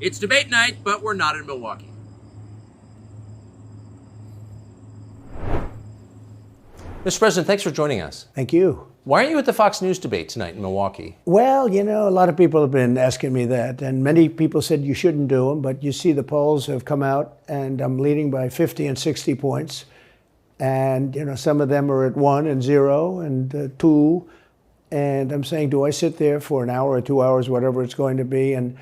It's debate night, but we're not in Milwaukee. Mr. President, thanks for joining us. Thank you. Why aren't you at the Fox News debate tonight in Milwaukee? Well, you know, a lot of people have been asking me that, and many people said you shouldn't do them, but you see the polls have come out, and I'm leading by 50 and 60 points. And, you know, some of them are at 1 and 0 and 2. And I'm saying, do I sit there for an hour or 2 hours, whatever it's going to be, and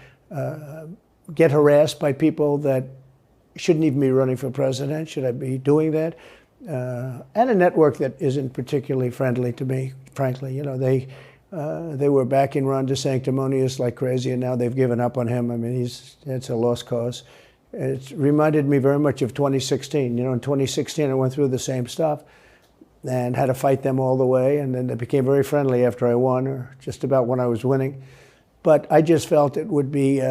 get harassed by people that shouldn't even be running for president? Should I be doing that? And a network that isn't particularly friendly to me, frankly. You know, they were backing Ron DeSanctimonious like crazy, and now they've given up on him. I mean, it's a lost cause. It reminded me very much of 2016. You know, in 2016, I went through the same stuff and had to fight them all the way, and then they became very friendly after I won, or just about when I was winning. But I just felt it would be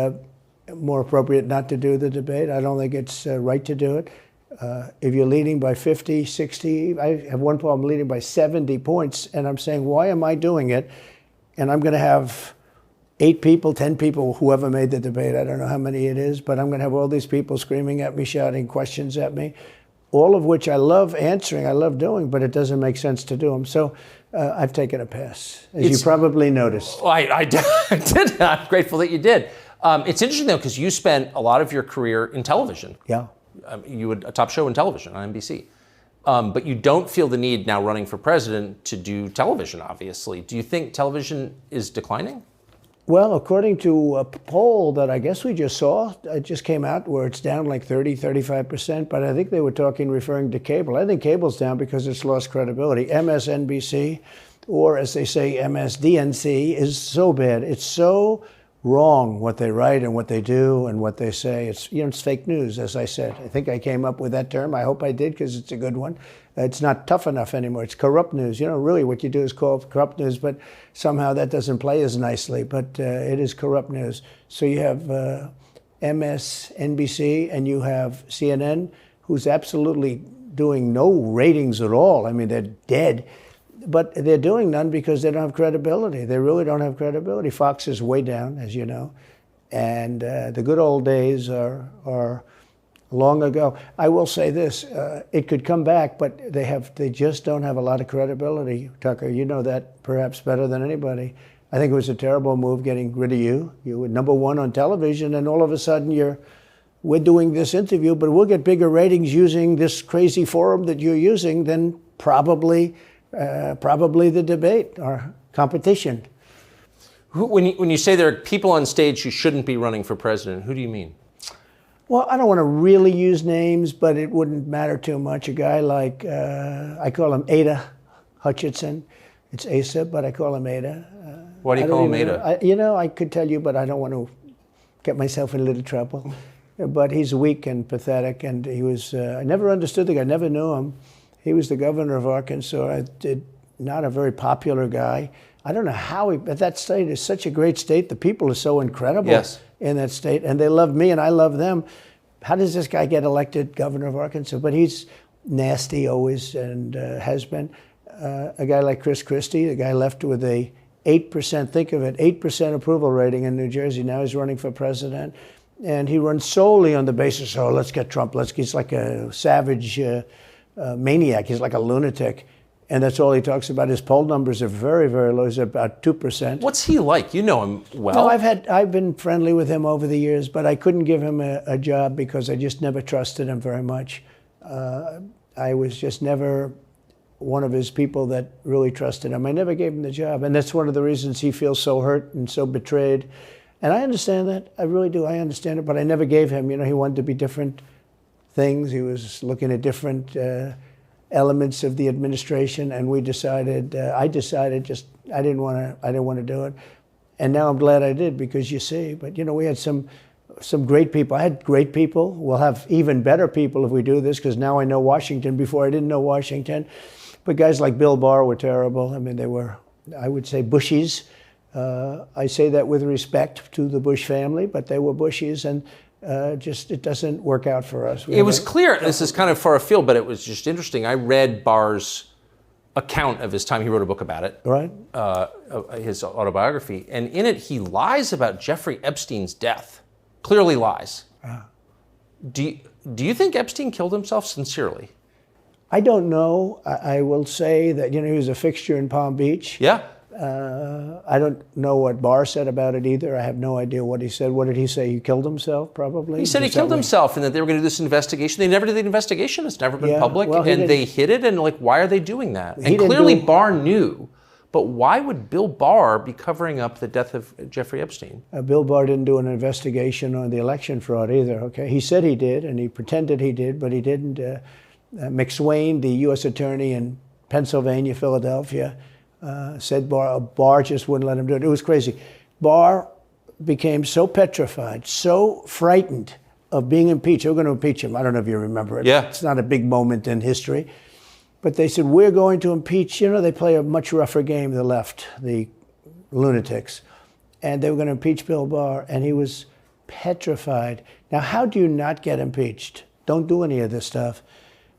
more appropriate not to do the debate. I don't think it's right to do it. If you're leading by 50, 60, I have one problem leading by 70 points, and I'm saying, why am I doing it? And I'm going to have 8 people, 10 people, whoever made the debate, I don't know how many it is, but I'm going to have all these people screaming at me, shouting questions at me, all of which I love answering, I love doing, but it doesn't make sense to do them. So I've taken a pass, as you probably noticed. Well, I did. I'm grateful that you did. It's interesting, though, because you spent a lot of your career in television. Yeah. You had a top show in television on NBC. But you don't feel the need now running for president to do television, obviously. Do you think television is declining? Well, according to a poll that I guess we just saw, it just came out where it's down like 30, 35%, but I think they were referring to cable. I think cable's down because it's lost credibility. MSNBC, or as they say, MSDNC, is so bad. It's so wrong what they write and what they do and what they say. It's, you know, it's fake news, as I said. I think I came up with that term. I hope I did, because it's a good one. It's not tough enough anymore. It's corrupt news. You know, really what you do is call it corrupt news, but somehow that doesn't play as nicely. But it is corrupt news. So you have MSNBC and you have CNN, who's absolutely doing no ratings at all. I mean, they're dead. But they're doing none because they don't have credibility. They really don't have credibility. Fox is way down, as you know. And the good old days are long ago. I will say this, it could come back, but they just don't have a lot of credibility. Tucker, you know that perhaps better than anybody. I think it was a terrible move getting rid of you. You were #1 on television, and all of a sudden we're doing this interview, but we'll get bigger ratings using this crazy forum that you're using than probably the debate or competition. When you say there are people on stage who shouldn't be running for president, who do you mean? Well, I don't want to really use names, but it wouldn't matter too much. A guy like, I call him Ada Hutchinson. It's Asa, but I call him Ada. Why do you call him Ada? You know, I could tell you, but I don't want to get myself in a little trouble. But he's weak and pathetic, and he was, I never understood the guy, never knew him. He was the governor of Arkansas, not a very popular guy. I don't know how but that state is such a great state. The people are so incredible in that state, and they love me and I love them. How does this guy get elected governor of Arkansas? But he's nasty always, and has been. A guy like Chris Christie, the guy left with a 8%, think of it, 8% approval rating in New Jersey. Now he's running for president. And he runs solely on the basis, oh, let's get Trump. He's like a savage maniac. He's like a lunatic. And that's all he talks about. His poll numbers are very, very low. He's about 2%. What's he like? You know him well. No, I've been friendly with him over the years, but I couldn't give him a job because I just never trusted him very much. I was just never one of his people that really trusted him. I never gave him the job. And that's one of the reasons he feels so hurt and so betrayed. And I understand that. I really do. I understand it. But I never gave him. You know, he wanted to be different things. He was looking at different elements of the administration, and we decided. I didn't want to do it, and now I'm glad I did, because you see. But you know, we had some great people. I had great people. We'll have even better people if we do this, because now I know Washington. Before I didn't know Washington, but guys like Bill Barr were terrible. I mean, they were, I would say, Bushies. I say that with respect to the Bush family, but they were Bushies, and it doesn't work out for us. It was clear, this is kind of far afield, but it was just interesting. I read Barr's account of his time. He wrote a book about it, right? His autobiography. And in it, he lies about Jeffrey Epstein's death clearly lies. Do you think Epstein killed himself sincerely? I don't know. I will say that, he was a fixture in Palm Beach. Yeah. I don't know what Barr said about it either. I have no idea what he said. What did he say? He killed himself, probably? He said he killed himself and that they were going to do this investigation. They never did the investigation. It's never been public. Well, and they hid it. And why are they doing that? And clearly Barr knew. But why would Bill Barr be covering up the death of Jeffrey Epstein? Bill Barr didn't do an investigation on the election fraud either, okay? He said he did, and he pretended he did, but he didn't. McSwain, the U.S. attorney in Pennsylvania, Philadelphia, said Barr just wouldn't let him do it. It was crazy. Barr became so petrified, so frightened of being impeached. They were going to impeach him. I don't know if you remember it. Yeah. It's not a big moment in history. But they said, we're going to impeach. They play a much rougher game, the left, the lunatics. And they were going to impeach Bill Barr, and he was petrified. Now, how do you not get impeached? Don't do any of this stuff.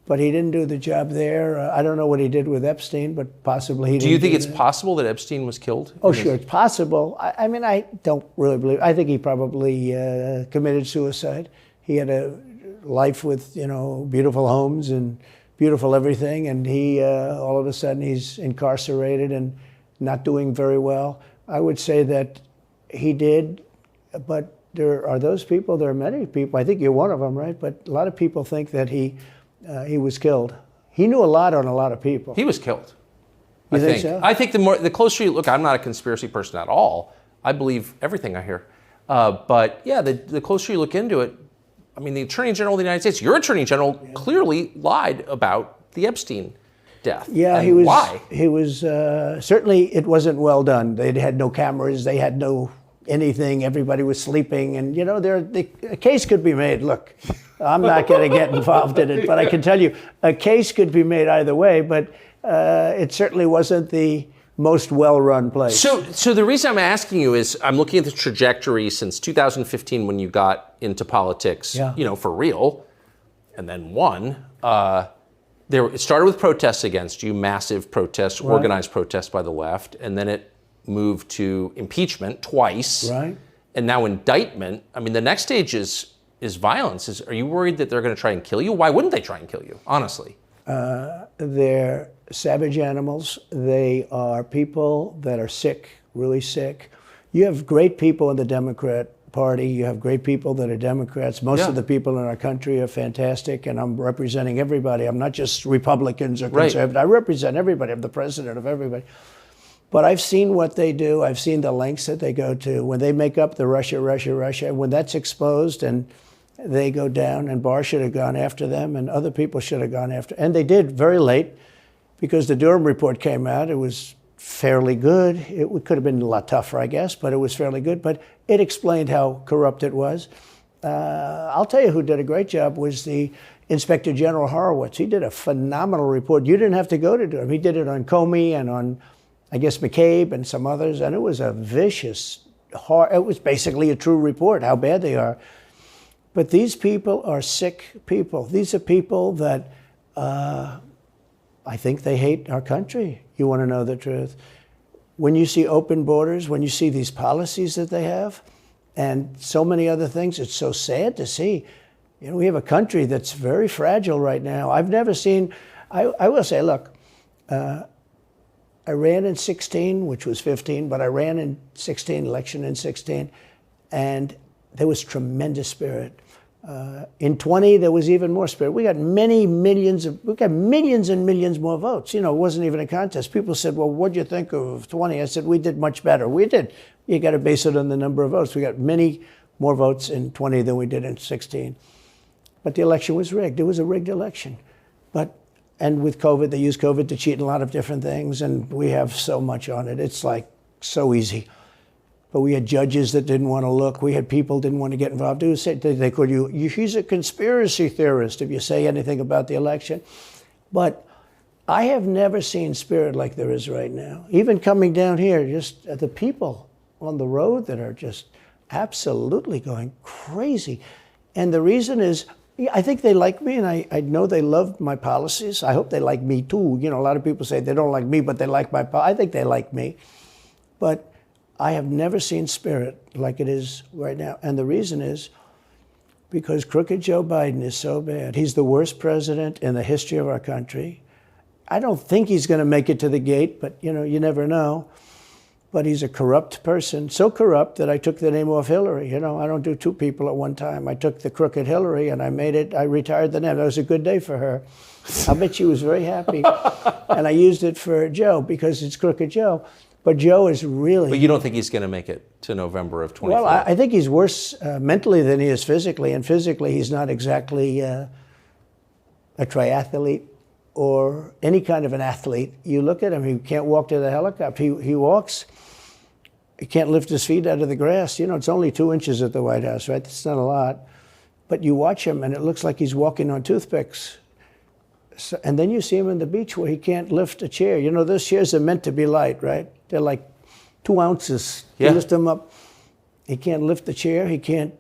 But he didn't do the job there. I don't know what he did with Epstein, but possibly he didn't. Do you think it's possible that Epstein was killed? Oh, sure, it's possible. I mean, I don't really believe. I think he probably committed suicide. He had a life with, beautiful homes and beautiful everything, and he all of a sudden he's incarcerated and not doing very well. I would say that he did, but there are those people. There are many people. I think you're one of them, right? But a lot of people think that he was killed. He knew a lot on a lot of people. He was killed. You think so? I think the closer you look, I'm not a conspiracy person at all. I believe everything I hear. But yeah, the closer you look into it, I mean, the Attorney General of the United States, your Attorney General, clearly lied about the Epstein death. Yeah, and he was. Why? He was certainly. It wasn't well done. They had no cameras. They had no anything. Everybody was sleeping, and a case could be made. Look, I'm not going to get involved in it, but I can tell you, a case could be made either way. But it certainly wasn't the most well-run place. So the reason I'm asking you is I'm looking at the trajectory since 2015 when you got into politics, for real, and then won. It started with protests against you, massive protests, organized protests by the left, and then it moved to impeachment twice, right? And now indictment. I mean, the next stage is violence. Are you worried that they're going to try and kill you? Why wouldn't they try and kill you, honestly? They're savage animals. They are people that are sick, really sick. You have great people in the Democrat Party. You have great people that are Democrats. Most of the people in our country are fantastic, and I'm representing everybody. I'm not just Republicans or conservatives. Right. I represent everybody. I'm the president of everybody. But I've seen what they do. I've seen the lengths that they go to. When they make up the Russia, when that's exposed and they go down, and Barr should have gone after them, and other people should have gone after. And they did very late, because the Durham report came out. It was fairly good. It could have been a lot tougher, I guess, but it was fairly good. But it explained how corrupt it was. I'll tell you who did a great job was the Inspector General Horowitz. He did a phenomenal report. You didn't have to go to Durham. He did it on Comey and on, I guess, McCabe and some others, and it was a vicious, it was basically a true report, how bad they are. But these people are sick people. These are people that I think they hate our country. You want to know the truth. When you see open borders, when you see these policies that they have, and so many other things, it's so sad to see. We have a country that's very fragile right now. I've never seen, I will say, look, I ran in 16, which was 15, but I ran in 16, election in 16, and there was tremendous spirit. In 20, there was even more spirit. We got millions and millions more votes. It wasn't even a contest. People said, well, what'd you think of 20? I said, we did much better. We did. You got to base it on the number of votes. We got many more votes in 20 than we did in 16. But the election was rigged. It was a rigged election. And with COVID, they used COVID to cheat in a lot of different things, and we have so much on it. It's like so easy. But we had judges that didn't want to look. We had people didn't want to get involved. They called you, he's a conspiracy theorist if you say anything about the election. But I have never seen spirit like there is right now. Even coming down here, just the people on the road that are just absolutely going crazy. And the reason is, I think they like me, and I know they love my policies. I hope they like me too. A lot of people say they don't like me, but they like my policies. I think they like me. But I have never seen spirit like it is right now. And the reason is because crooked Joe Biden is so bad. He's the worst president in the history of our country. I don't think he's going to make it to the gate, but you never know. But he's a corrupt person, so corrupt that I took the name off Hillary. I don't do two people at one time. I took the crooked Hillary and I retired the name. That was a good day for her. I bet she was very happy. And I used it for Joe because it's crooked Joe. But Joe is really... But you don't think he's going to make it to November of 24? Well, I think he's worse mentally than he is physically. And physically, he's not exactly a triathlete or any kind of an athlete. You look at him, he can't walk to the helicopter. He walks, he can't lift his feet out of the grass. It's only 2 inches at the White House, right? That's not a lot. But you watch him, and it looks like he's walking on toothpicks. So, and then you see him on the beach where he can't lift a chair. Those chairs are meant to be light, right? They're like 2 ounces. Yeah. You lift them up. He can't lift the chair. He can't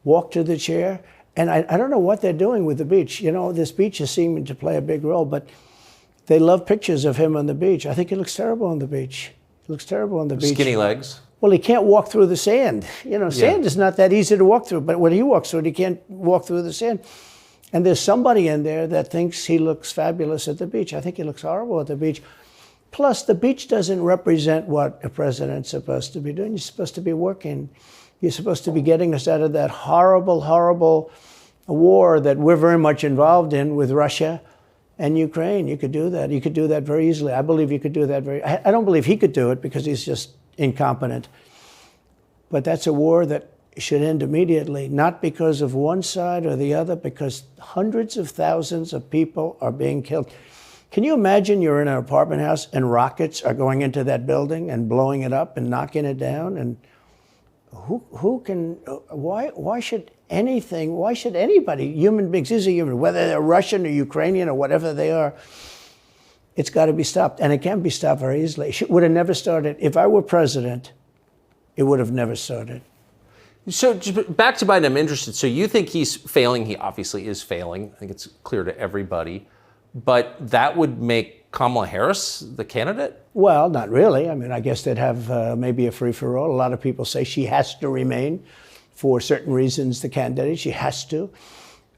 walk to the chair. And I don't know what they're doing with the beach. This beach is seeming to play a big role, but they love pictures of him on the beach. I think he looks terrible on the beach. He looks terrible on the beach. Skinny legs. Well, he can't walk through the sand. Sand is not that easy to walk through, but when he walks through it, he can't walk through the sand. And there's somebody in there that thinks he looks fabulous at the beach. I think he looks horrible at the beach. Plus, the beach doesn't represent what a president's supposed to be doing. You're supposed to be working. You're supposed to be getting us out of that horrible, horrible war that we're very much involved in with Russia and Ukraine. You could do that. You could do that very easily. I believe you could do that I don't believe he could do it because he's just incompetent. But that's a war that should end immediately, not because of one side or the other, because hundreds of thousands of people are being killed. Can you imagine you're in an apartment house and rockets are going into that building and blowing it up and knocking it down? And why should anybody, human beings, is a human, whether they're Russian or Ukrainian or whatever they are, it's got to be stopped. And it can be stopped very easily. It would have never started. If I were president, it would have never started. So back to Biden, I'm interested. So you think he's failing? He obviously is failing. I think it's clear to everybody. But that would make Kamala Harris the candidate? Well, not really. I guess they'd have maybe a free-for-all. A lot of people say she has to remain for certain reasons the candidate. She has to.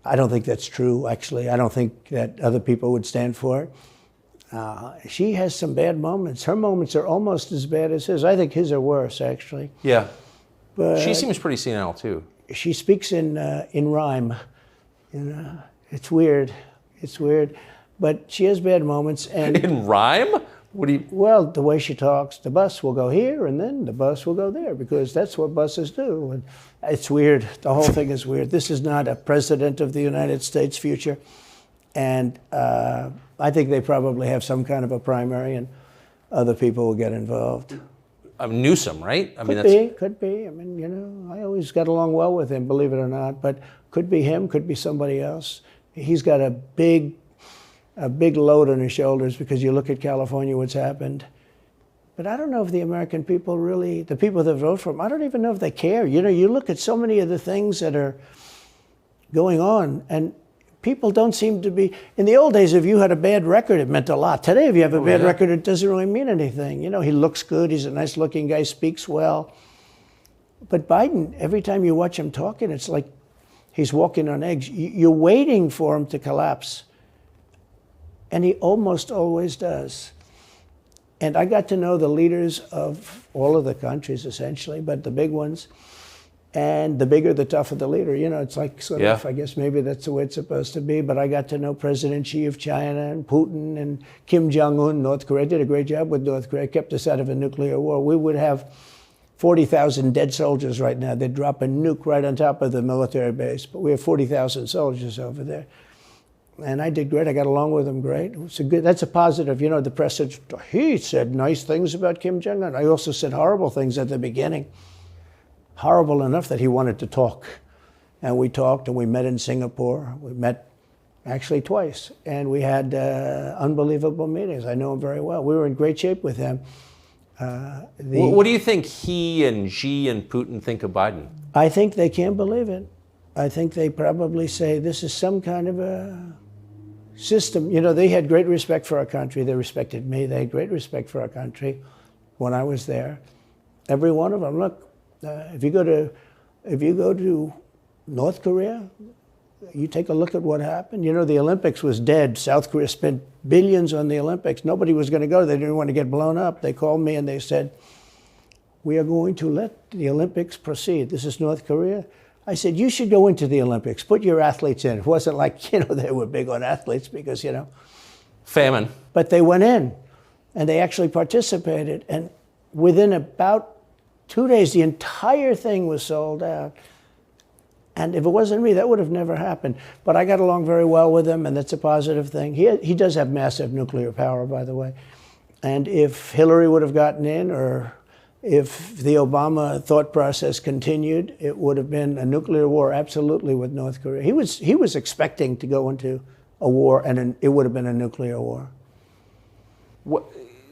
I don't think that's true, actually. I don't think that other people would stand for it. She has some bad moments. Her moments are almost as bad as his. I think his are worse, actually. Yeah. But she seems pretty senile, too. She speaks in rhyme. It's weird. It's weird. But she has bad moments. And in rhyme? What do you... Well, the way she talks, the bus will go here and then the bus will go there because that's what buses do. And it's weird. The whole thing is weird. This is not a president of the United States future. And I think they probably have some kind of a primary and other people will get involved. Newsom, right? Could be. I always got along well with him, believe it or not. But could be him, could be somebody else. He's got a big load on his shoulders because you look at California, what's happened. But I don't know if the American people really, the people that vote for him, I don't even know if they care. You look at so many of the things that are going on, and people don't seem to be, in the old days, if you had a bad record, it meant a lot. Today, if you have a bad record, it doesn't really mean anything. He looks good, he's a nice looking guy, speaks well. But Biden, every time you watch him talking, it's like he's walking on eggs. You're waiting for him to collapse. And he almost always does. And I got to know the leaders of all of the countries, essentially, but the big ones. And the bigger, the tougher the leader. It's like sort of, I guess maybe that's the way it's supposed to be. But I got to know President Xi of China and Putin and Kim Jong-un, North Korea. Did a great job with North Korea, kept us out of a nuclear war. We would have 40,000 dead soldiers right now. They'd drop a nuke right on top of the military base. But we have 40,000 soldiers over there. And I did great. I got along with him great. That's a positive. The press said, he said nice things about Kim Jong-un. I also said horrible things at the beginning. Horrible enough that he wanted to talk. And we talked and we met in Singapore. We met actually twice. And we had unbelievable meetings. I know him very well. We were in great shape with him. What do you think he and Xi and Putin think of Biden? I think they can't believe it. I think they probably say this is some kind of a system. They had great respect for our country. They respected me. They had great respect for our country when I was there. Every one of them. Look, if you go to North Korea, you take a look at what happened. You know, the Olympics was dead. South Korea spent billions on the Olympics. Nobody was going to go. They didn't want to get blown up. They called me and they said, we are going to let the Olympics proceed. This is North Korea. I said, you should go into the Olympics. Put your athletes in. It wasn't like, you know, they were big on athletes because, you know. Famine. But they went in and they actually participated. And within about 2 days, the entire thing was sold out. And if it wasn't me, that would have never happened. But I got along very well with him, and that's a positive thing. He does have massive nuclear power, by the way. And if Hillary would have gotten in, or if the Obama thought process continued, it would have been a nuclear war, absolutely, with North Korea. He was expecting to go into a war, and it would have been a nuclear war.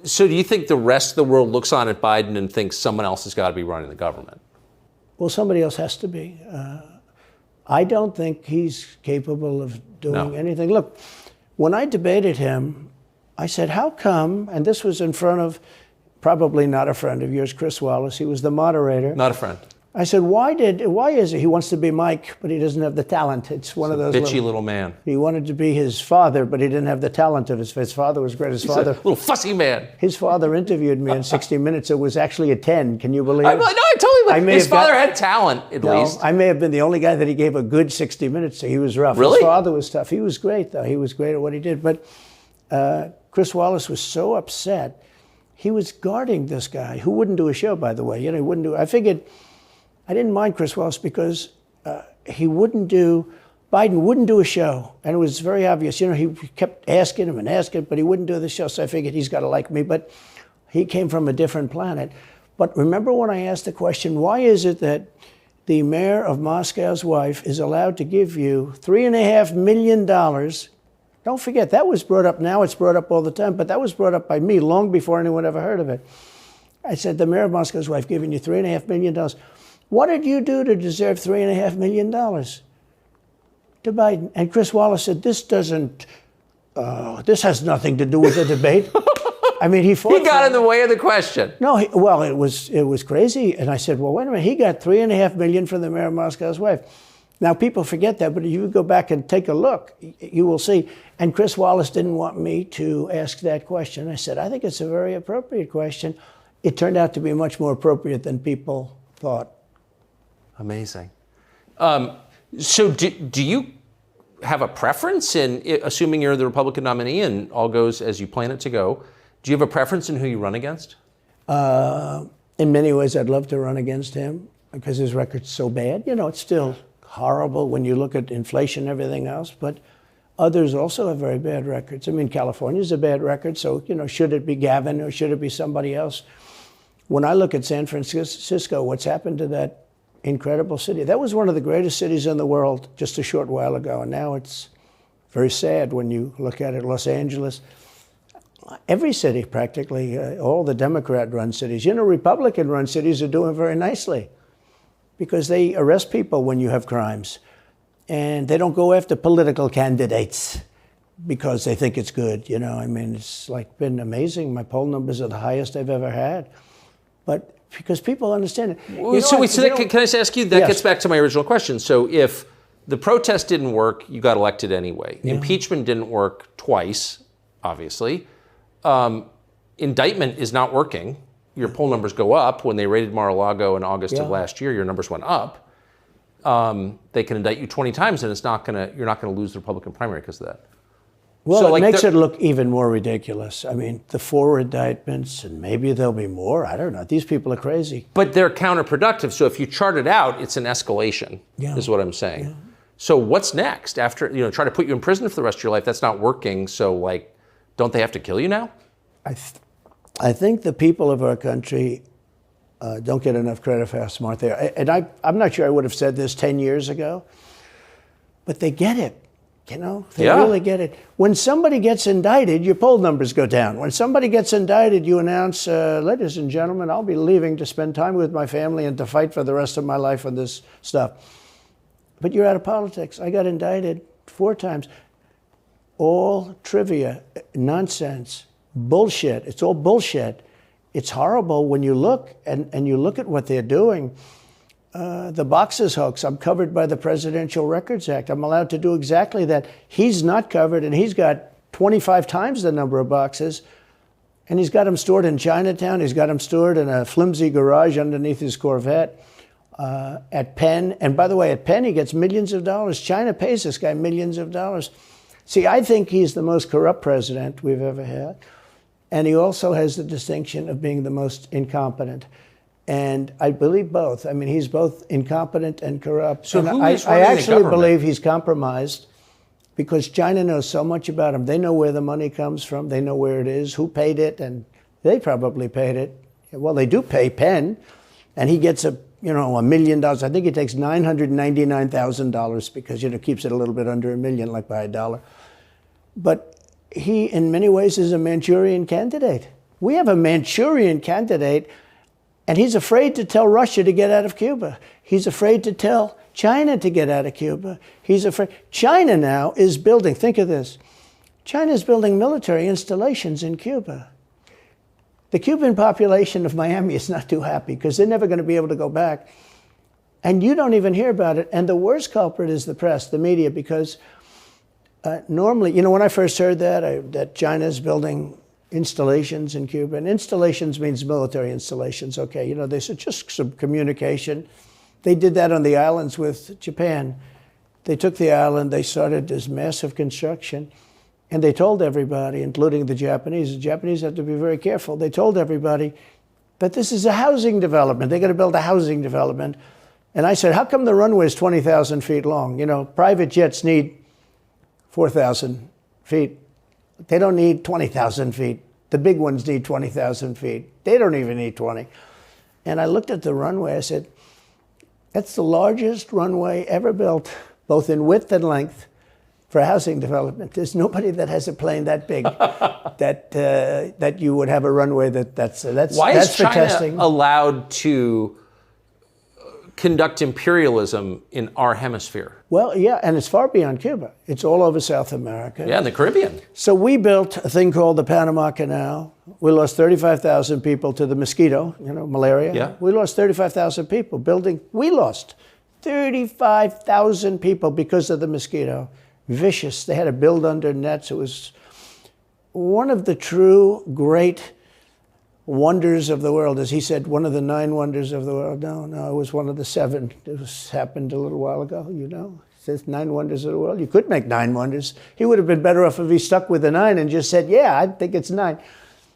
So do you think the rest of the world looks on at Biden and thinks someone else has got to be running the government? Well, somebody else has to be. I don't think he's capable of doing anything. Look, when I debated him, I said, how come, and this was in front of probably not a friend of yours, Chris Wallace. He was the moderator. Not a friend. I said, why is it he wants to be Mike, but he doesn't have the talent? It's one of those bitchy little man. He wanted to be his father, but he didn't have the talent of his father was great. He's a little fussy man. His father interviewed me in 60 Minutes. It was actually a 10. Can you believe it? No, I totally. His father had talent, at least. I may have been the only guy that he gave a good 60 Minutes to. He was rough. Really? His father was tough. He was great, though. He was great at what he did. But Chris Wallace was so upset. He was guarding this guy who wouldn't do a show, by the way. You know, he wouldn't do. I figured. I didn't mind Chris Wallace because Biden wouldn't do a show. And it was very obvious. You know, he kept asking him and asking, but he wouldn't do the show. So I figured he's got to like me. But he came from a different planet. But remember when I asked the question, why is it that the mayor of Moscow's wife is allowed to give you $3.5 million? Don't forget, that was brought up. Now it's brought up all the time. But that was brought up by me long before anyone ever heard of it. I said, the mayor of Moscow's wife giving you $3.5 million. What did you do to deserve $3.5 million? To Biden. And Chris Wallace said, this has nothing to do with the debate. I mean, he got in the way of the question. No, it was crazy. And I said, well, wait a minute. He got $3.5 million from the mayor of Moscow's wife. Now, people forget that, but if you go back and take a look, you will see. And Chris Wallace didn't want me to ask that question. I said, I think it's a very appropriate question. It turned out to be much more appropriate than people thought. Amazing. So do you have a preference in, assuming you're the Republican nominee and all goes as you plan it to go, do you have a preference in who you run against? In many ways, I'd love to run against him because his record's so bad. You know, it's still horrible when you look at inflation and everything else, but others also have very bad records. I mean, California's a bad record, so, you know, should it be Gavin or should it be somebody else? When I look at San Francisco, what's happened to that incredible city. That was one of the greatest cities in the world just a short while ago, and now it's very sad when you look at it. Los Angeles, every city practically, all the Democrat-run cities. You know, Republican-run cities are doing very nicely because they arrest people when you have crimes, and they don't go after political candidates because they think it's good. You know, I mean, it's like been amazing. My poll numbers are the highest I've ever had, but because people understand it. Can I just ask you, that gets back to my original question. So if the protest didn't work, you got elected anyway. Yeah. Impeachment didn't work twice, obviously. Indictment is not working. Your poll numbers go up. When they raided Mar-a-Lago in August of last year, your numbers went up. They can indict you 20 times and you're not gonna lose the Republican primary because of that. Well, so it makes it look even more ridiculous. I mean, the 4 indictments, and maybe there'll be more. I don't know. These people are crazy. But they're counterproductive. So if you chart it out, it's an escalation, is what I'm saying. Yeah. So what's next? After, try to put you in prison for the rest of your life. That's not working. So, don't they have to kill you now? I think the people of our country don't get enough credit for how smart they are. And I'm not sure I would have said this 10 years ago, but they get it. You know, they really get it. When somebody gets indicted, your poll numbers go down. When somebody gets indicted, you announce, ladies and gentlemen, I'll be leaving to spend time with my family and to fight for the rest of my life on this stuff. But you're out of politics. I got indicted 4 times. All trivia, nonsense, bullshit. It's all bullshit. it's horrible when you look and you look at what they're doing. The boxes hoax, I'm covered by the Presidential Records Act. I'm allowed to do exactly that. He's not covered, and he's got 25 times the number of boxes, and he's got them stored in Chinatown. He's got them stored in a flimsy garage underneath his Corvette at Penn. And by the way, at Penn, he gets millions of dollars. China pays this guy millions of dollars. See, I think he's the most corrupt president we've ever had. And he also has the distinction of being the most incompetent. And I believe both. I mean, he's both incompetent and corrupt. So and who I is running the actually government? believe he's compromised because China knows so much about him. They know where the money comes from. They know where it is, who paid it, and they probably paid it. Well, they do pay Penn, and he gets $1 million. I think he takes $999,000 because, keeps it a little bit under $1 million, like by $1. But he, in many ways, is a Manchurian candidate. We have a Manchurian candidate, and he's afraid to tell Russia to get out of Cuba. He's afraid to tell China to get out of Cuba. He's afraid. China now is building, think of this, China is building military installations in Cuba. The Cuban population of Miami is not too happy because they're never going to be able to go back. And you don't even hear about it. And the worst culprit is the press, the media, because normally, when I first heard that China's building installations in Cuba, and installations means military installations, okay, they said just some communication. They did that on the islands with Japan. They took the island, they started this massive construction, and they told everybody, including the Japanese have to be very careful, they told everybody that this is a housing development. They're going to build a housing development. And I said, how come the runway is 20,000 feet long? Private jets need 4,000 feet. They don't need 20,000 feet. The big ones need 20,000 feet. They don't even need 20. And I looked at the runway. I said, that's the largest runway ever built, both in width and length, for housing development. There's nobody that has a plane that big that you would have a runway that's Why that's is for China testing. allowed to conduct imperialism in our hemisphere? Well, yeah, and it's far beyond Cuba. It's all over South America. Yeah, in the Caribbean. So we built a thing called the Panama Canal. We lost 35,000 people to the mosquito, malaria. Yeah. We lost 35,000 people building. We lost 35,000 people because of the mosquito. Vicious. They had to build under nets. It was one of the true great wonders of the world. As he said, one of the 9 wonders of the world. No, it was one of the 7. It happened a little while ago, It says 9 wonders of the world. You could make 9 wonders. He would have been better off if he stuck with the 9 and just said, yeah, I think it's 9.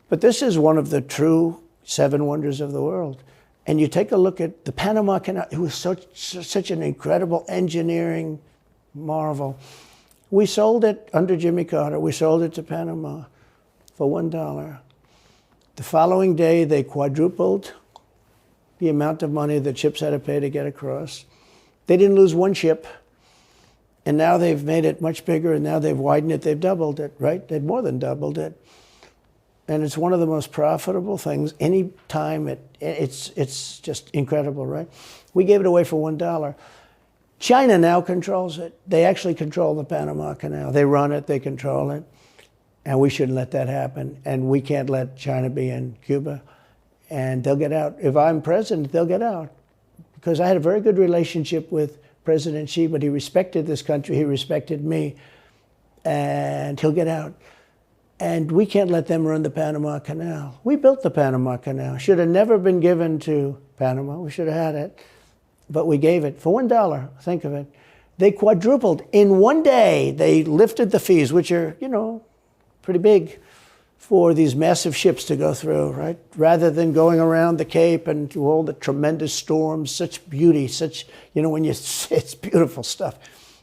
But this is one of the true 7 wonders of the world. And you take a look at the Panama Canal. It was such an incredible engineering marvel. We sold it under Jimmy Carter. We sold it to Panama for $1. The following day, they quadrupled the amount of money that ships had to pay to get across. They didn't lose one ship. And now they've made it much bigger, and now they've widened it. They've doubled it, right? They've more than doubled it. And it's one of the most profitable things. Any time it's just incredible, right? We gave it away for $1. China now controls it. They actually control the Panama Canal. They run it, they control it. And we shouldn't let that happen. And we can't let China be in Cuba. And they'll get out. If I'm president, they'll get out. Because I had a very good relationship with President Xi, but he respected this country, he respected me. And he'll get out. And we can't let them run the Panama Canal. We built the Panama Canal. Should have never been given to Panama. We should have had it. But we gave it for $1. Think of it. They quadrupled. In one day, they lifted the fees, which are, pretty big, for these massive ships to go through, right? Rather than going around the Cape and through all the tremendous storms, such beauty, it's beautiful stuff.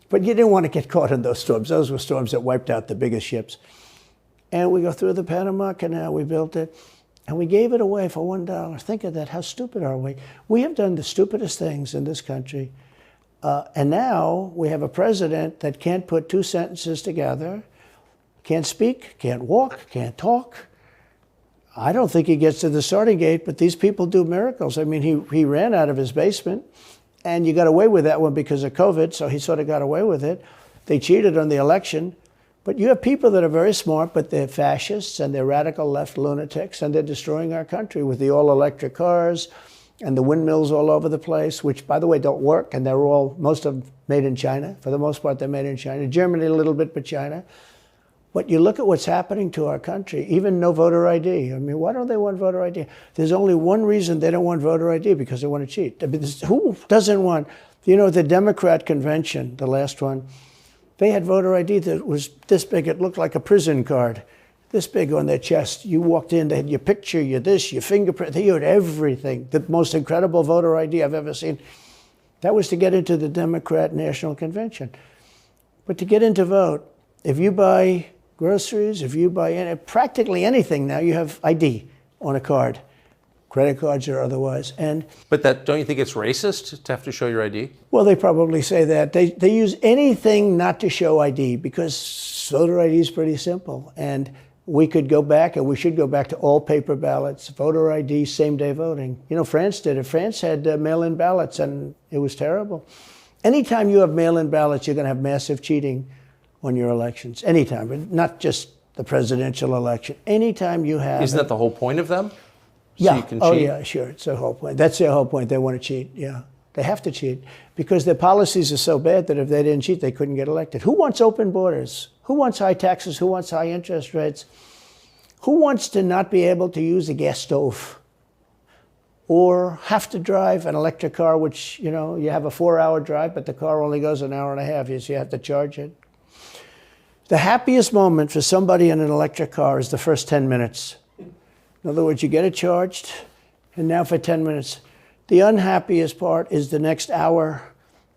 But you didn't want to get caught in those storms. Those were storms that wiped out the biggest ships. And we go through the Panama Canal, we built it, and we gave it away for $1. Think of that, how stupid are we? We have done the stupidest things in this country. And now we have a president that can't put 2 sentences together, can't speak, can't walk, can't talk. I don't think he gets to the starting gate, but these people do miracles. I mean, he ran out of his basement, and you got away with that one because of COVID, so he sort of got away with it. They cheated on the election, But you have people that are very smart, but they're fascists and they're radical left lunatics, and they're destroying our country with the all-electric cars and the windmills all over the place, which, by the way, don't work, and they're all, most of them made in China. For the most part, they're made in China. Germany a little bit, but China. But you look at what's happening to our country, even no voter ID. I mean, why don't they want voter ID? There's only one reason they don't want voter ID, because they want to cheat. I mean, who doesn't want, the Democrat convention, the last one, they had voter ID that was this big. It looked like a prison card, this big on their chest. You walked in, they had your picture, your this, your fingerprint. They had everything. The most incredible voter ID I've ever seen. That was to get into the Democrat National Convention. But to get in to vote, if you buy groceries, if you buy practically anything now, you have ID on a card. Credit cards or otherwise. But don't you think it's racist to have to show your ID? Well, they probably say that. They use anything not to show ID, because voter ID is pretty simple. And we could go back, and we should go back to all paper ballots, voter ID, same-day voting. France did it. France had mail-in ballots, and it was terrible. Anytime you have mail-in ballots, you're going to have massive cheating on your elections. Anytime, but not just the presidential election. Anytime you have... Isn't that the whole point of them? Yeah. So you can cheat? Oh, yeah, sure. It's their whole point. That's their whole point. They want to cheat. Yeah. They have to cheat because their policies are so bad that if they didn't cheat, they couldn't get elected. Who wants open borders? Who wants high taxes? Who wants high interest rates? Who wants to not be able to use a gas stove or have to drive an electric car, which, you have a 4-hour drive, but the car only goes an hour and a half, so you have to charge it. The happiest moment for somebody in an electric car is the first 10 minutes. In other words, you get it charged, and now for 10 minutes. The unhappiest part is the next hour,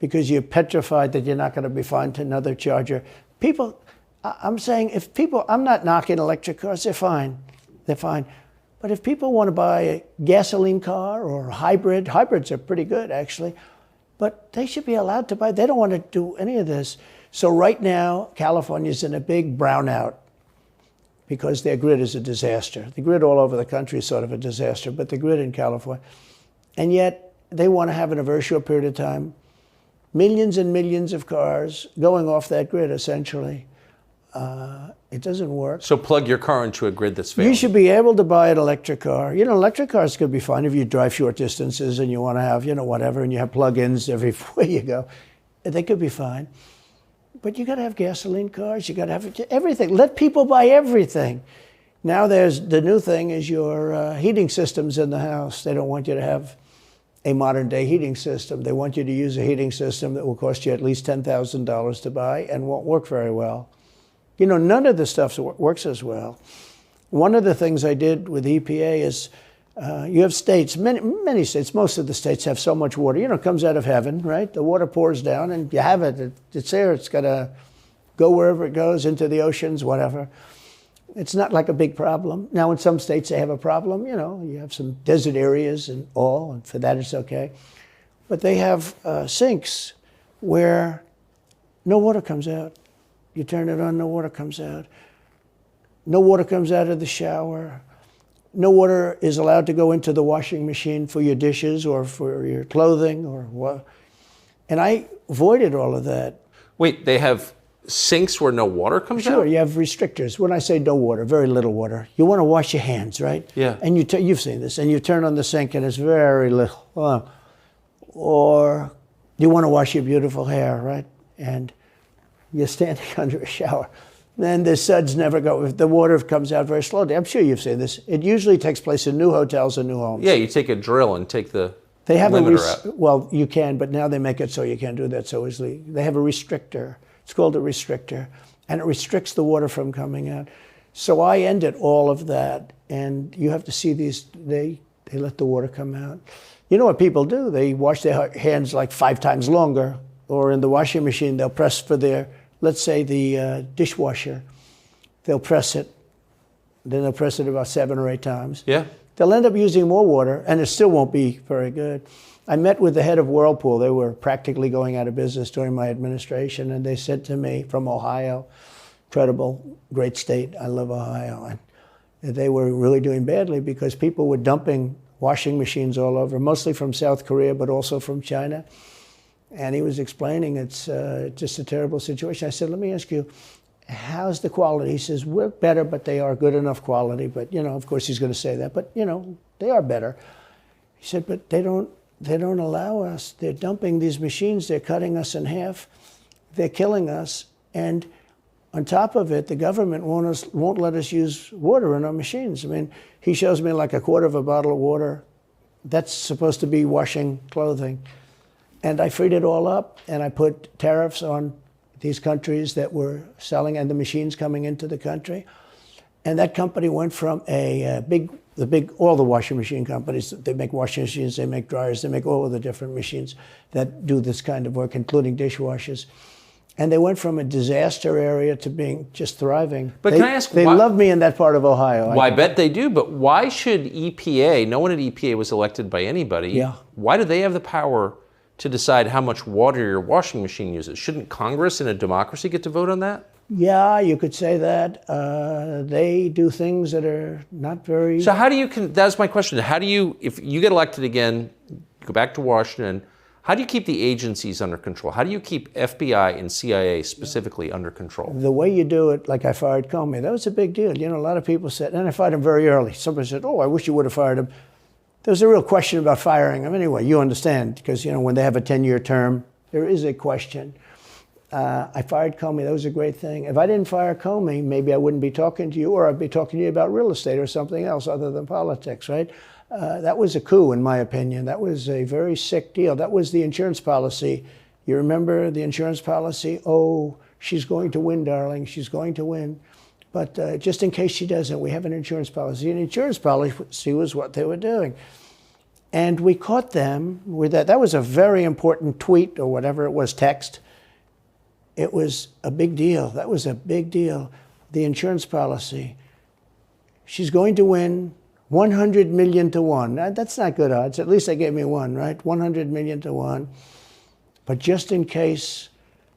because you're petrified that you're not going to be found another charger. People, I'm saying, I'm not knocking electric cars, they're fine. They're fine. But if people want to buy a gasoline car or a hybrid, hybrids are pretty good, actually, but they should be allowed to buy. They don't want to do any of this. So right now, California's in a big brownout, because their grid is a disaster. The grid all over the country is sort of a disaster, but the grid in California. And yet, they want to have in a very short period of time, millions and millions of cars going off that grid, essentially. It doesn't work. So plug your car into a grid that's failing. You should be able to buy an electric car. Electric cars could be fine if you drive short distances and you want to have, whatever, and you have plug-ins everywhere you go. They could be fine. But you got to have gasoline cars. You got to have everything. Let people buy everything. Now the new thing is your heating systems in the house. They don't want you to have a modern day heating system. They want you to use a heating system that will cost you at least $10,000 to buy and won't work very well. None of the stuff works as well. One of the things I did with EPA is you have states, many states, most of the states have so much water. It comes out of heaven, right? The water pours down and you have it. It's there. It's got to go wherever it goes, into the oceans, whatever. It's not like a big problem. Now, in some states, they have a problem. You have some desert areas and all, and for that, it's okay. But they have sinks where no water comes out. You turn it on, no water comes out. No water comes out of the shower. No water is allowed to go into the washing machine for your dishes or for your clothing or what. And I avoided all of that. Wait, they have sinks where no water comes out? Sure, you have restrictors. When I say no water, very little water. You want to wash your hands, right? Yeah. And you've seen this, and you turn on the sink and it's very little. Or you want to wash your beautiful hair, right? And you're standing under a shower. Then the suds never go. If the water comes out very slowly. I'm sure you've seen this. It usually takes place in new hotels and new homes. Yeah, you take a drill and take the they have limiter out. Well, you can, but now they make it so you can't do that so easily. They have a restrictor. It's called a restrictor, and it restricts the water from coming out. So I ended all of that, and you have to see these. They let the water come out. You know what people do? They wash their hands like 5 times longer, or in the washing machine, they'll press for their. Let's say the dishwasher, they'll press it, then they'll press it about 7 or 8 times. Yeah. They'll end up using more water, and it still won't be very good. I met with the head of Whirlpool. They were practically going out of business during my administration, and they said to me, from Ohio, incredible, great state, I love Ohio, and they were really doing badly because people were dumping washing machines all over, mostly from South Korea, but also from China. And he was explaining it's just a terrible situation. I said, let me ask you, how's the quality? He says, we're better, but they are good enough quality. But, of course he's going to say that, but, they are better. He said, but they don't allow us. They're dumping these machines. They're cutting us in half. They're killing us. And on top of it, the government won't let us use water in our machines. I mean, he shows me like a quarter of a bottle of water. That's supposed to be washing clothing. And I freed it all up, and I put tariffs on these countries that were selling and the machines coming into the country. And that company went from all the washing machine companies, they make washing machines, they make dryers, they make all of the different machines that do this kind of work, including dishwashers. And they went from a disaster area to being just thriving. But can I ask, they love me in that part of Ohio. Well, I bet they do, but why should EPA, no one at EPA was elected by anybody, yeah. Why do they have the power to decide how much water your washing machine uses? Shouldn't Congress in a democracy get to vote on that? Yeah, you could say that. They do things that are not very... So how do you, that's my question, how do you, if you get elected again, go back to Washington, how do you keep the agencies under control? How do you keep FBI and CIA specifically under control? The way you do it, like I fired Comey, that was a big deal. A lot of people said, and I fired him very early. Somebody said, oh, I wish you would have fired him. There was a real question about firing him. Anyway, you understand, because, when they have a 10-year term, there is a question. I fired Comey. That was a great thing. If I didn't fire Comey, maybe I wouldn't be talking to you, or I'd be talking to you about real estate or something else other than politics, right? That was a coup, in my opinion. That was a very sick deal. That was the insurance policy. You remember the insurance policy? Oh, she's going to win, darling. She's going to win. But just in case she doesn't, we have an insurance policy. And insurance policy was what they were doing. And we caught them with that. That was a very important tweet or whatever it was, text. It was a big deal. That was a big deal. The insurance policy. She's going to win 100 million to 1. That's not good odds. At least they gave me one, right? 100 million to 1. But just in case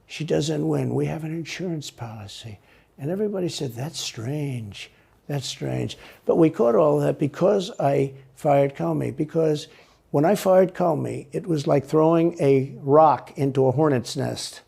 she doesn't win, we have an insurance policy. And everybody said, that's strange. That's strange. But we caught all that because I fired Comey. Because when I fired Comey, it was like throwing a rock into a hornet's nest,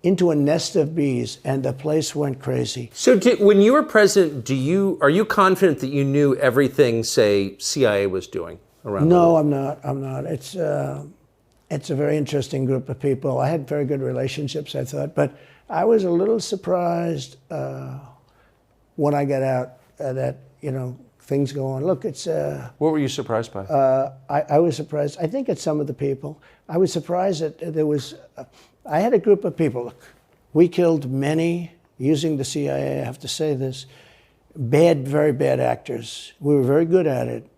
into a nest of bees, and the place went crazy. So when you were president, are you confident that you knew everything, say, CIA was doing around the world? No, I'm not. It's a very interesting group of people. I had very good relationships, I thought, but I was a little surprised when I got out that, things go on. Look, it's... What were you surprised by? I was surprised. I think it's some of the people. I was surprised that there was... I had a group of people. Look, we killed many, using the CIA, I have to say this, very bad actors. We were very good at it.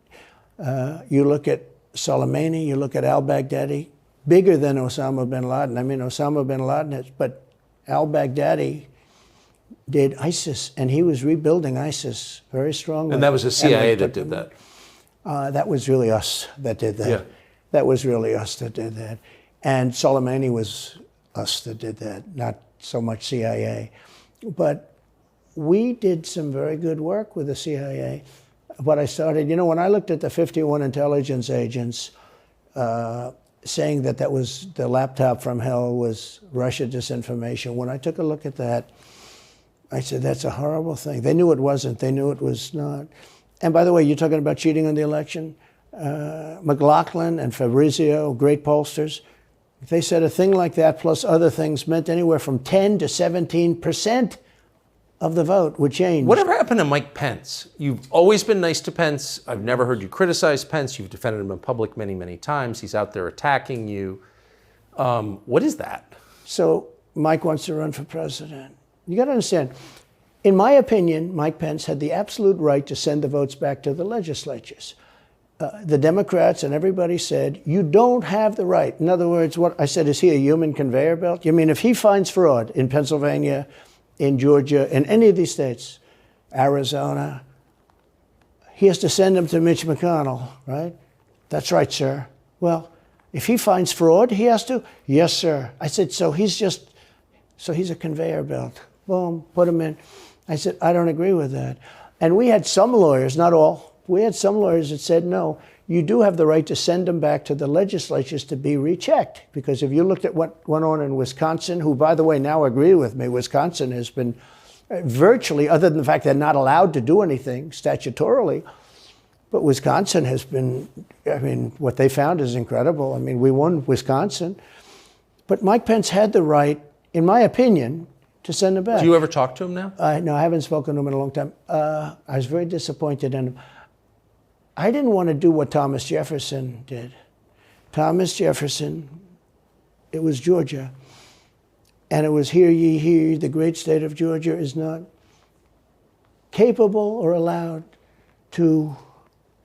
You look at Soleimani, you look at al-Baghdadi, bigger than Osama bin Laden. I mean, Osama bin Laden, but al-Baghdadi did ISIS, and he was rebuilding ISIS very strongly. And that was the CIA that did that? That was really us that did that. Yeah. That was really us that did that. And Soleimani was us that did that, not so much CIA. But we did some very good work with the CIA. But I started, when I looked at the 51 intelligence agents saying that was the laptop from hell was Russia disinformation, when I took a look at that, I said, that's a horrible thing. They knew it wasn't. They knew it was not. And by the way, you're talking about cheating on the election? McLaughlin and Fabrizio, great pollsters, if they said a thing like that plus other things meant anywhere from 10 to 17% of the vote would change. Whatever happened to Mike Pence? You've always been nice to Pence. I've never heard you criticize Pence. You've defended him in public many, many times. He's out there attacking you. What is that? So Mike wants to run for president. You got to understand, in my opinion, Mike Pence had the absolute right to send the votes back to the legislatures. The Democrats and everybody said, you don't have the right. In other words, what I said, is he a human conveyor belt? You mean if he finds fraud in Pennsylvania, in Georgia, in any of these states, Arizona, he has to send them to Mitch McConnell, right? That's right, sir. Well, if he finds fraud, he has to? Yes, sir. I said, so he's a conveyor belt. Boom, put him in. I said, I don't agree with that. And we had some lawyers, not all, we had some lawyers that said, no, you do have the right to send them back to the legislatures to be rechecked. Because if you looked at what went on in Wisconsin, who, by the way, now agree with me, Wisconsin has been virtually, other than the fact they're not allowed to do anything statutorily. But Wisconsin has been, I mean, what they found is incredible. I mean, we won Wisconsin. But Mike Pence had the right, in my opinion, to send him back. Do you ever talk to him now? No, I haven't spoken to him in a long time. I was very disappointed in him. I didn't want to do what Thomas Jefferson did. Thomas Jefferson, it was Georgia. And it was, hear ye, hear ye, the great state of Georgia is not capable or allowed to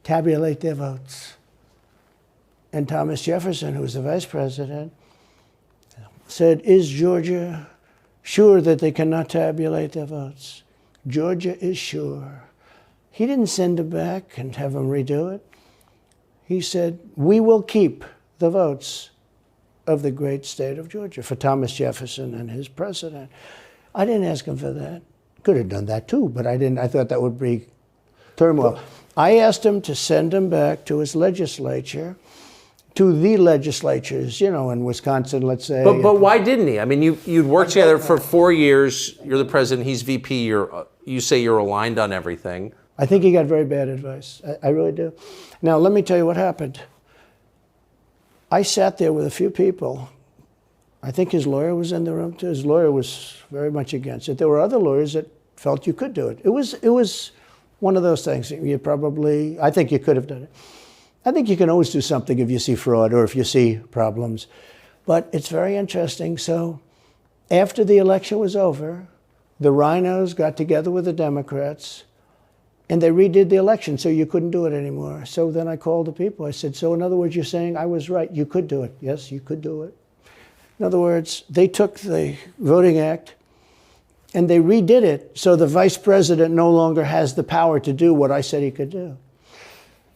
tabulate their votes. And Thomas Jefferson, who was the vice president, said, is Georgia sure that they cannot tabulate their votes? Georgia is sure. He didn't send him back and have him redo it. He said, we will keep the votes of the great state of Georgia for Thomas Jefferson and his president. I didn't ask him for that. Could have done that too, but I didn't. I thought that would be turmoil. I asked him to send him back to his legislature, to the legislatures, you know, in Wisconsin, let's say. But why didn't he? I mean, you'd worked together for 4 years. You're the president. He's VP. You say you're aligned on everything. I think he got very bad advice. I really do. Now, let me tell you what happened. I sat there with a few people. I think his lawyer was in the room too. His lawyer was very much against it. There were other lawyers that felt you could do it. It was one of those things. I think you could have done it. I think you can always do something if you see fraud or if you see problems. But it's very interesting. So after the election was over, the rhinos got together with the Democrats and they redid the election, so you couldn't do it anymore. So then I called the people. I said, so in other words, you're saying I was right. You could do it. Yes, you could do it. In other words, they took the Voting Act and they redid it so the vice president no longer has the power to do what I said he could do.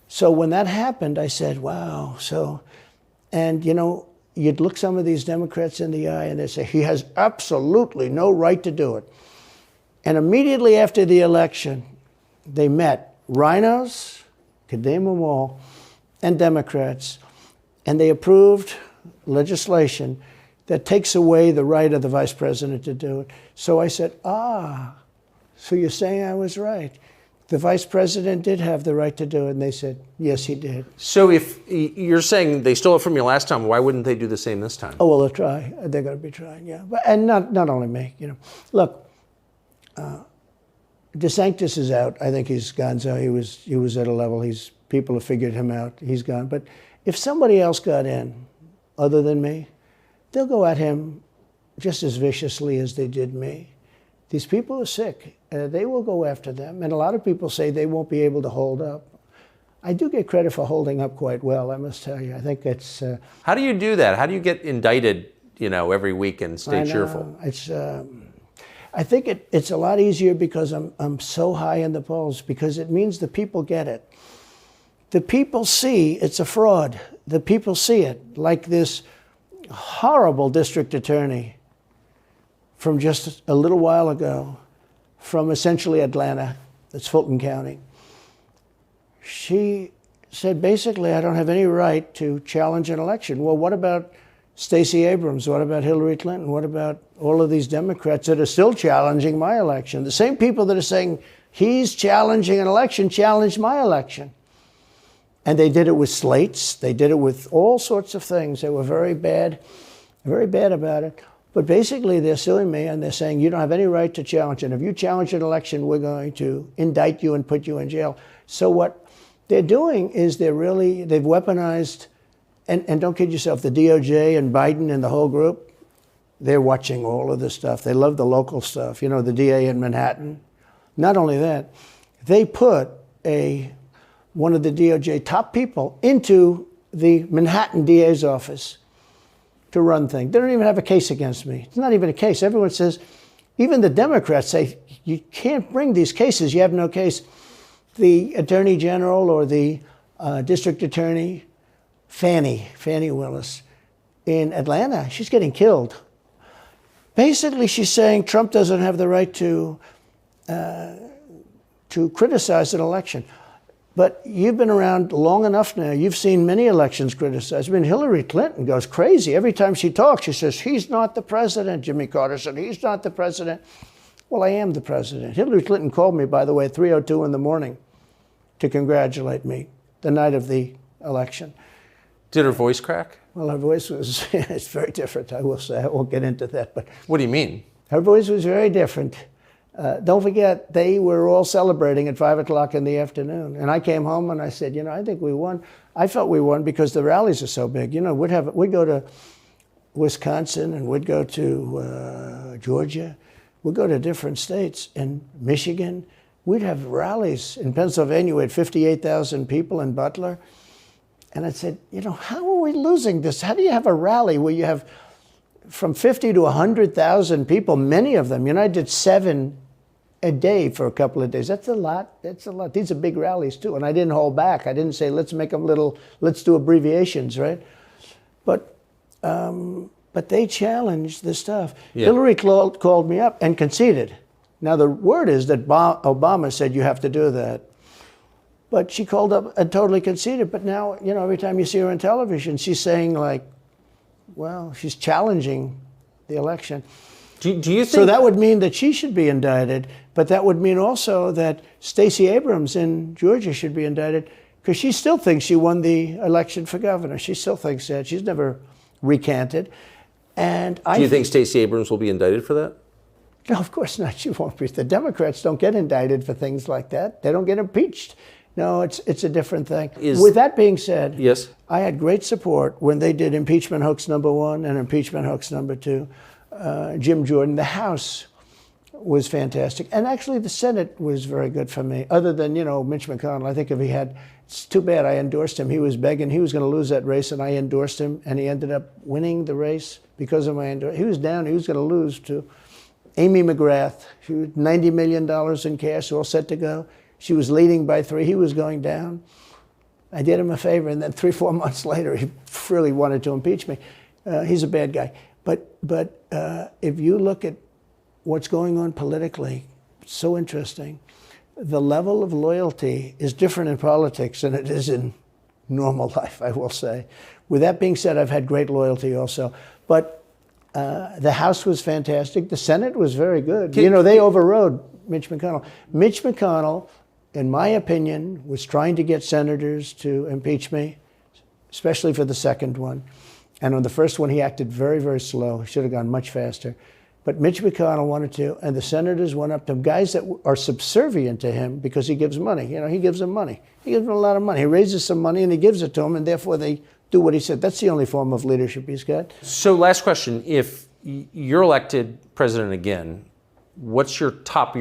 So when that happened, I said, wow. And you know, you'd look some of these Democrats in the eye and they'd say, he has absolutely no right to do it. And immediately after the election, they met rhinos, could name them all, and Democrats, and they approved legislation that takes away the right of the vice president to do it. So I said, so you're saying I was right. The vice president did have the right to do it, and they said, yes, he did. So if you're saying they stole it from you last time, why wouldn't they do the same this time? Oh, well, they'll try. They're going to be trying, yeah. And not only me, you know. Look, DeSantis is out. I think he's gone. So he was at a level. People have figured him out. He's gone. But if somebody else got in, other than me, they'll go at him just as viciously as they did me. These people are sick. They will go after them. And a lot of people say they won't be able to hold up. I do get credit for holding up quite well, I must tell you. I think it's... How do you do that? How do you get indicted, you know, every week and stay cheerful? I think it's a lot easier because I'm so high in the polls, because it means the people get it. The people see it's a fraud. The people see it. Like this horrible district attorney from just a little while ago, from essentially Atlanta, that's Fulton County. She said, basically, I don't have any right to challenge an election. Well, what about Stacey Abrams? What about Hillary Clinton? What about all of these Democrats that are still challenging my election? The same people that are saying he's challenging an election challenged my election. And they did it with slates. They did it with all sorts of things. They were very bad about it. But basically, they're suing me and they're saying you don't have any right to challenge it. If you challenge an election, we're going to indict you and put you in jail. So what they're doing is they've weaponized, and don't kid yourself, the DOJ and Biden and the whole group, they're watching all of this stuff. They love the local stuff. You know, the DA in Manhattan. Not only that, they put one of the DOJ top people into the Manhattan DA's office to run things. They don't even have a case against me. It's not even a case. Everyone says, even the Democrats say, you can't bring these cases. You have no case. The Attorney General or the District Attorney, Fannie Willis, in Atlanta, she's getting killed. Basically, she's saying Trump doesn't have the right to criticize an election. But you've been around long enough now. You've seen many elections criticized. I mean, Hillary Clinton goes crazy. Every time she talks, she says, he's not the president. Jimmy Carter said, he's not the president. Well, I am the president. Hillary Clinton called me, by the way, at 3:02 in the morning to congratulate me the night of the election. Did her voice crack? Well, her voice was, it's very different, I will say. I won't get into that. But what do you mean? Her voice was very different. Don't forget, they were all celebrating at 5 o'clock in the afternoon. And I came home and I said, I think we won. I felt we won because the rallies are so big. We'd go to Wisconsin and we'd go to Georgia. We'd go to different states. In Michigan, we'd have rallies. In Pennsylvania, we had 58,000 people in Butler. And I said, how are we losing this? How do you have a rally where you have from 50 to 100,000 people, many of them? I did 7 a day for a couple of days. That's a lot. That's a lot. These are big rallies too. And I didn't hold back. I didn't say, let's make them let's do abbreviations, right? But they challenged the stuff. Yeah. Hillary called me up and conceded. Now the word is that Obama said you have to do that. But she called up and totally conceded. But now, every time you see her on television, she's saying she's challenging the election. Do you think... So that would mean that she should be indicted, but that would mean also that Stacey Abrams in Georgia should be indicted because she still thinks she won the election for governor. She still thinks that. She's never recanted. And do you think Stacey Abrams will be indicted for that? No, of course not. She won't be. The Democrats don't get indicted for things like that. They don't get impeached. No, it's a different thing. With that being said, yes, I had great support when they did impeachment hoax #1 and impeachment hoax '2. Jim Jordan, the House was fantastic. And actually the Senate was very good for me, other than, Mitch McConnell. I think it's too bad I endorsed him. He was begging, he was going to lose that race, and I endorsed him, and he ended up winning the race because of my endorsement. He was down, he was going to lose to Amy McGrath. She was $90 million in cash, all set to go. She was leading by 3, he was going down. I did him a favor, and then 3-4 months later, he really wanted to impeach me. He's a bad guy. But if you look at what's going on politically, it's so interesting. The level of loyalty is different in politics than it is in normal life, I will say. With that being said, I've had great loyalty also. But the House was fantastic. The Senate was very good. They overrode Mitch McConnell. Mitch McConnell, in my opinion, was trying to get senators to impeach me, especially for the second one. And on the first one, he acted very, very slow. He should have gone much faster. But Mitch McConnell wanted to, and the senators went up to him, guys that are subservient to him because he gives money. He gives them money. He gives them a lot of money. He raises some money and he gives it to them, and therefore they do what he said. That's the only form of leadership he's got. So last question, if you're elected president again, what's your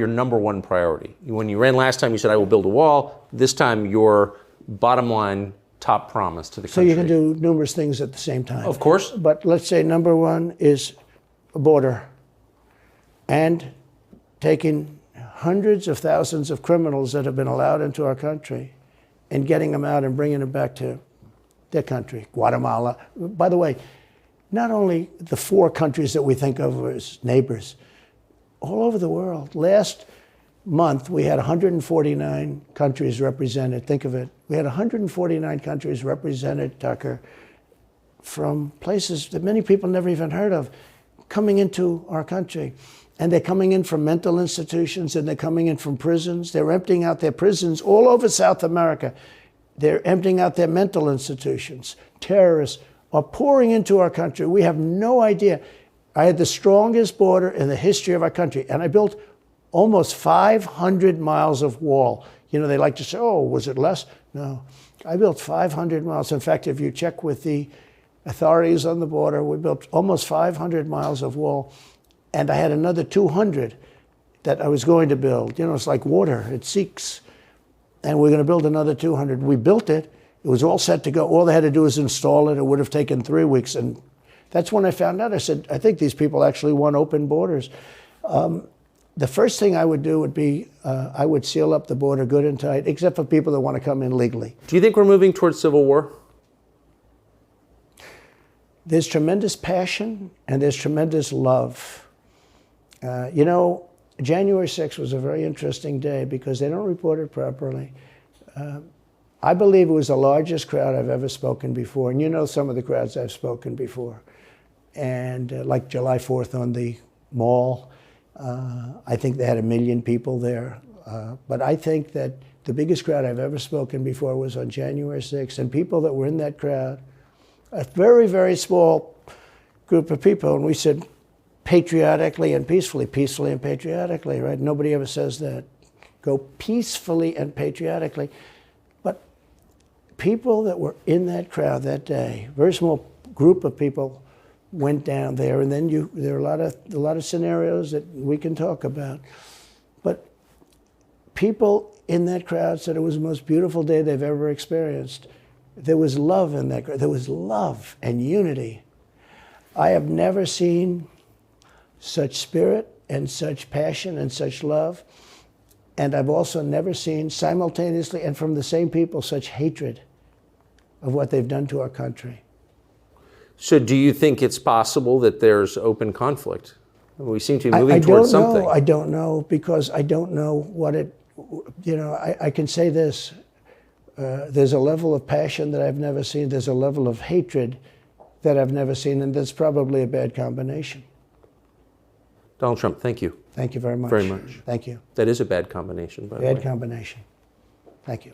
number one priority? When you ran last time, you said, I will build a wall. This time, your bottom line top promise to the country. So you can do numerous things at the same time. Of course. But let's say number one is a border and taking hundreds of thousands of criminals that have been allowed into our country and getting them out and bringing them back to their country, Guatemala. By the way, not only the 4 countries that we think of as neighbors, all over the world. Last month, we had 149 countries represented. Think of it. We had 149 countries represented, Tucker, from places that many people never even heard of, coming into our country. And they're coming in from mental institutions, and they're coming in from prisons. They're emptying out their prisons all over South America. They're emptying out their mental institutions. Terrorists are pouring into our country. We have no idea. I had the strongest border in the history of our country, and I built almost 500 miles of wall. They like to say, oh, was it less? No. I built 500 miles. In fact, if you check with the authorities on the border, we built almost 500 miles of wall, and I had another 200 that I was going to build. It's like water. It seeks. And we're going to build another 200. We built it. It was all set to go. All they had to do was install it. It would have taken 3 weeks. And that's when I found out. I said, I think these people actually want open borders. The first thing I would do would be I would seal up the border good and tight, except for people that want to come in legally. Do you think we're moving towards civil war? There's tremendous passion and there's tremendous love. January 6th was a very interesting day because they don't report it properly. I believe it was the largest crowd I've ever spoken before. And some of the crowds I've spoken before. And like July 4th on the Mall. I think they had 1 million people there. But I think that the biggest crowd I've ever spoken before was on January 6th, and people that were in that crowd, a very, very small group of people, and we said patriotically and peacefully and patriotically, right? Nobody ever says that. Go peacefully and patriotically. But people that were in that crowd that day, very small group of people went down there, and then there are a lot of scenarios that we can talk about. But people in that crowd said it was the most beautiful day they've ever experienced. There was love in that crowd. There was love and unity. I have never seen such spirit and such passion and such love. And I've also never seen simultaneously and from the same people such hatred of what they've done to our country. So do you think it's possible that there's open conflict? We seem to be moving towards something. I don't know, because I don't know what it, I can say this. There's a level of passion that I've never seen. There's a level of hatred that I've never seen, and that's probably a bad combination. Donald Trump, thank you. Thank you very much. Very much. Thank you. That is a bad combination, by the way. Bad combination. Thank you.